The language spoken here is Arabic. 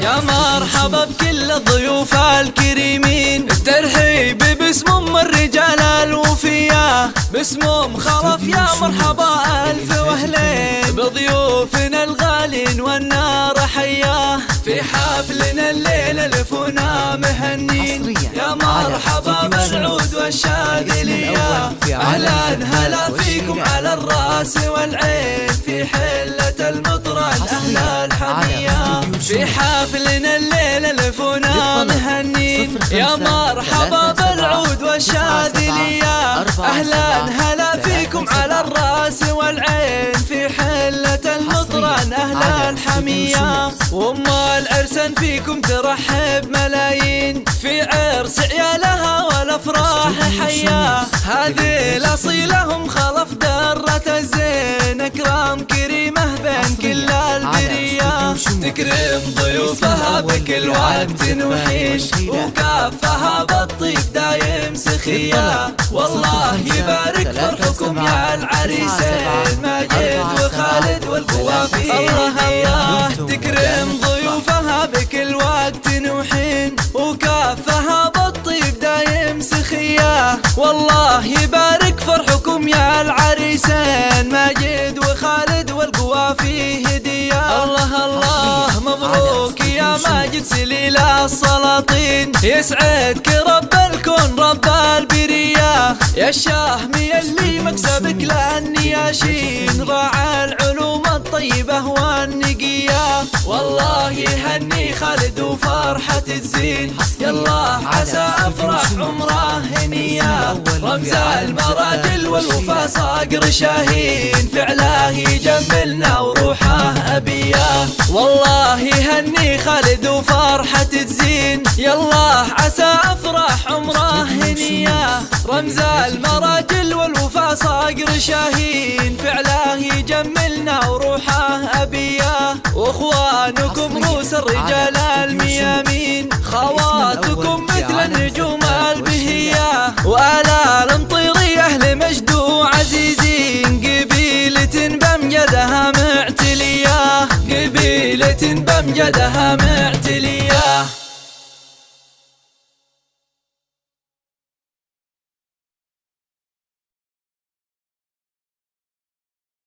يا مرحبا بكل الضيوف الكريمين، الترحيب باسم ام الرجال الوفية، باسم ام خلف يا مرحبا الف واهلين بضيوفنا الغالين والنار حياه، في حفلنا الليلة لفونا مهنين، يا مرحبا بالعود والشاذلية، اهلا هلا فيكم على الراس والعين، في حلة المطران اهلا الحمية، في حفلنا الليلة لفونا مهنين، يا مرحبا بالعود والشاذلية، اهلا هلا فيكم على الراس والعين، في حلة المطران اهلا الحمية، وام العرسان فيكم ترحب ملايين، في عرس عيالها والافراح حياه، هذه الاصيله هم خلف درة الزين، اكرام كريمه بين كل البريه، تكرم ضيوفها بكل وقت وحين، وكافها بالطيب دايم سخيه، والله يبارك فرحكم يا العريسين، ماجد وخالد والقوافي، الله الله تكرم ضيوفها بكل وقت وحين، وكافها بالطيب دايم سخيه، والله يبارك فرحكم يا العريسين، ماجد وخالد والقوافي هديه، الله الله مبروك يا ماجد سليل السلاطين، يسعدك رب الكون رب البريه، يا الشاهمي اللي مكسبك للنياشين، راعى العلوم الطيبة والنقية، والله يهني خالد وفرحة الزين، يلا عسى أفرح عمره هنية، رمز المراجل والوفا صقر شاهين، فعله يجملنا وروحه أبيه، والله يهني خالد وفرحة الزين، يلا عسى أفرح عمره هنية، رمز المراجل والوفا صقر شاهين، فعله يجملنا وروحه أبيه، واخوانكم روس الرجال الميامين، خواتكم مثل النجوم البهية، وآلال مطيري أهل مجد وعزيزين، قبيلة بمجدها معتلية، قبيلة بمجدها معتلية.